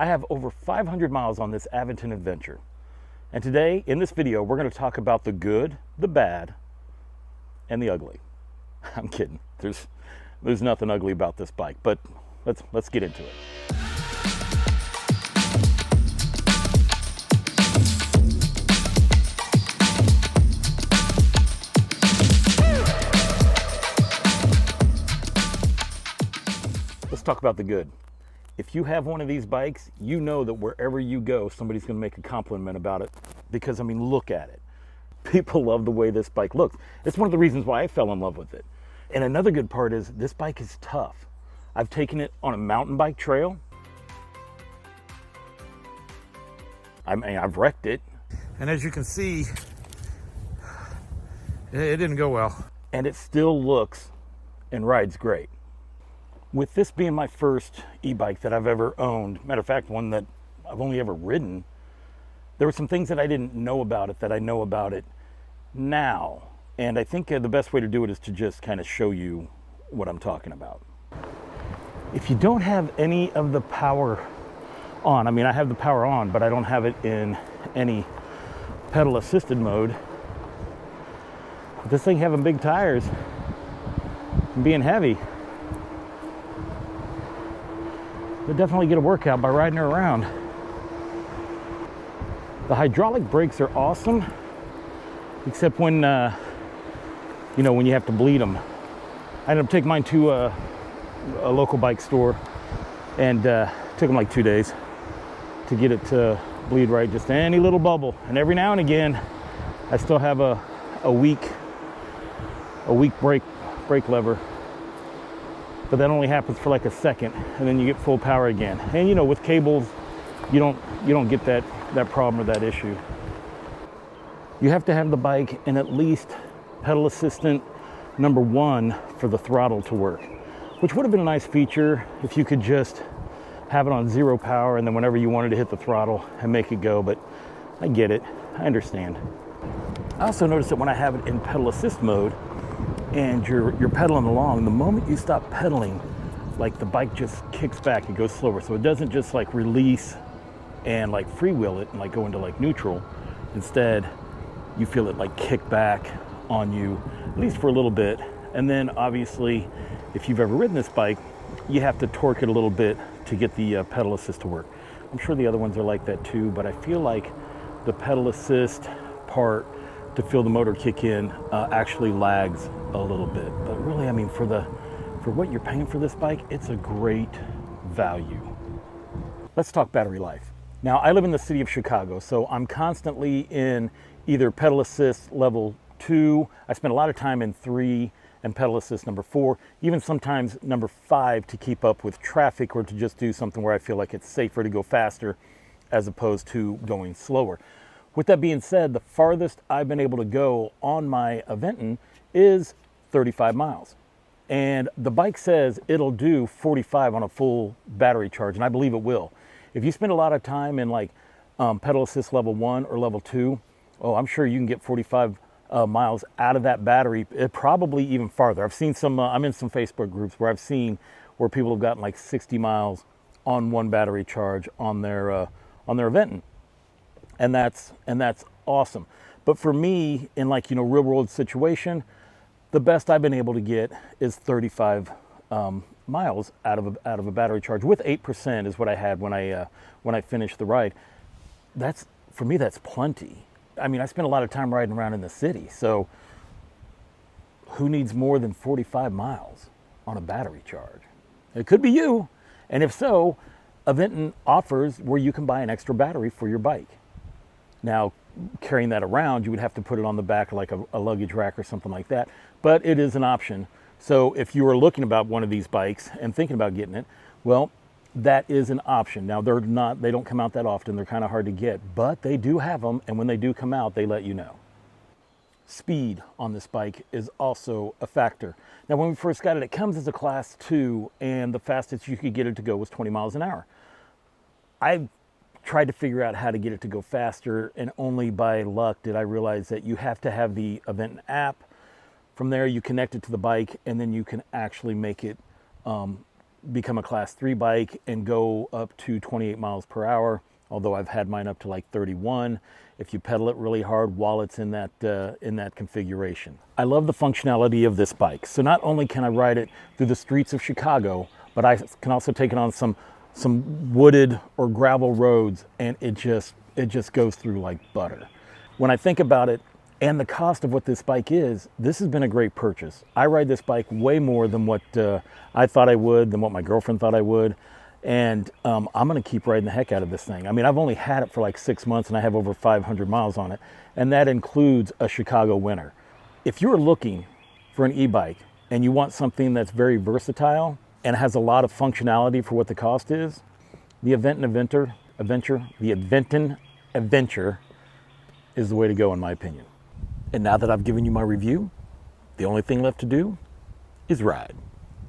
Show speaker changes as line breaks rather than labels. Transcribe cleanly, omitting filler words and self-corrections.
I have over 500 miles on this Aventon Adventure. And today, in this video, we're going to talk about the good, the bad, and the ugly. I'm kidding. There's nothing ugly about this bike, but let's get into it. Let's talk about the good. If you have one of these bikes, you know that wherever you go, somebody's going to make a compliment about it. Because, I mean, look at it. People love the way this bike looks. It's one of the reasons why I fell in love with it. And another good part is this bike is tough. I've taken it on a mountain bike trail. I mean, I've wrecked it.
And as you can see, it didn't go well.
And it still looks and rides great. With this being my first e-bike that I've ever owned, matter of fact, one that I've only ever ridden, there were some things that I didn't know about it that I know about it now. And I think the best way to do it is to just kind of show you what I'm talking about. If you don't have any of the power on, I mean, I have the power on, but I don't have it in any pedal assisted mode. With this thing having big tires and being heavy, you'll definitely get a workout by riding her around. The hydraulic brakes are awesome, except when, when you have to bleed them. I ended up taking mine to a local bike store, and took them like 2 days to get it to bleed right, just any little bubble. And every now and again, I still have a weak brake lever. But that only happens for like a second, and then you get full power again. And with cables, you don't get that problem or that issue. You have to have the bike in at least pedal assistant number 1 for the throttle to work, which would have been a nice feature if you could just have it on 0 power and then whenever you wanted to hit the throttle and make it go, but I get it, I understand. I also noticed that when I have it in pedal assist mode, and you're pedaling along, the moment you stop pedaling, like the bike just kicks back, it goes slower. So it doesn't just like release and like freewheel it and like go into like neutral. Instead, you feel it like kick back on you, at least for a little bit. And then obviously, if you've ever ridden this bike, you have to torque it a little bit to get the pedal assist to work. I'm sure the other ones are like that too, but I feel like the pedal assist part to feel the motor kick in actually lags a little bit. But really, I mean, for what you're paying for this bike, it's a great value. Let's talk battery life. Now, I live in the city of Chicago, so I'm constantly in either pedal assist level 2. I spend a lot of time in 3 and pedal assist number 4, even sometimes number 5 to keep up with traffic or to just do something where I feel like it's safer to go faster as opposed to going slower. With that being said, the farthest I've been able to go on my Aventon is 35 miles. And the bike says it'll do 45 on a full battery charge, and I believe it will. If you spend a lot of time in like pedal assist level 1 or level 2, I'm sure you can get 45 miles out of that battery, probably even farther. I've seen some, I'm in some Facebook groups where I've seen where people have gotten like 60 miles on one battery charge on their Aventon. And that's awesome. But for me, in like, real world situation, the best I've been able to get is 35 miles out of a battery charge with 8% is what I had when I finished the ride. For me, that's plenty. I mean, I spent a lot of time riding around in the city, so who needs more than 45 miles on a battery charge? It could be you. And if so, Aventon offers where you can buy an extra battery for your bike. Now, carrying that around, you would have to put it on the back like a luggage rack or something like that, but it is an option. So if you are looking about one of these bikes and thinking about getting it, well, that is an option. Now, they don't come out that often. They're kind of hard to get, but they do have them, and when they do come out, they let you know. Speed on this bike is also a factor. Now, when we first got it, it comes as a class 2, and the fastest you could get it to go was 20 miles an hour. I tried to figure out how to get it to go faster, and only by luck did I realize that you have to have the Aventon app. From there, you connect it to the bike, and then you can actually make it become a class 3 bike and go up to 28 miles per hour, although I've had mine up to like 31 if you pedal it really hard while it's in that configuration. I love the functionality of this bike. So not only can I ride it through the streets of Chicago, but I can also take it on some wooded or gravel roads, and it just goes through like butter. When I think about it and the cost of what this bike is, this has been a great purchase. I ride this bike way more than what I thought I would, than what my girlfriend thought I would. And I'm gonna keep riding the heck out of this thing. I mean, I've only had it for like 6 months and I have over 500 miles on it. And that includes a Chicago winter. If you're looking for an e-bike and you want something that's very versatile and has a lot of functionality for what the cost is, the Aventon Aventure is the way to go in my opinion. And now that I've given you my review, the only thing left to do is ride.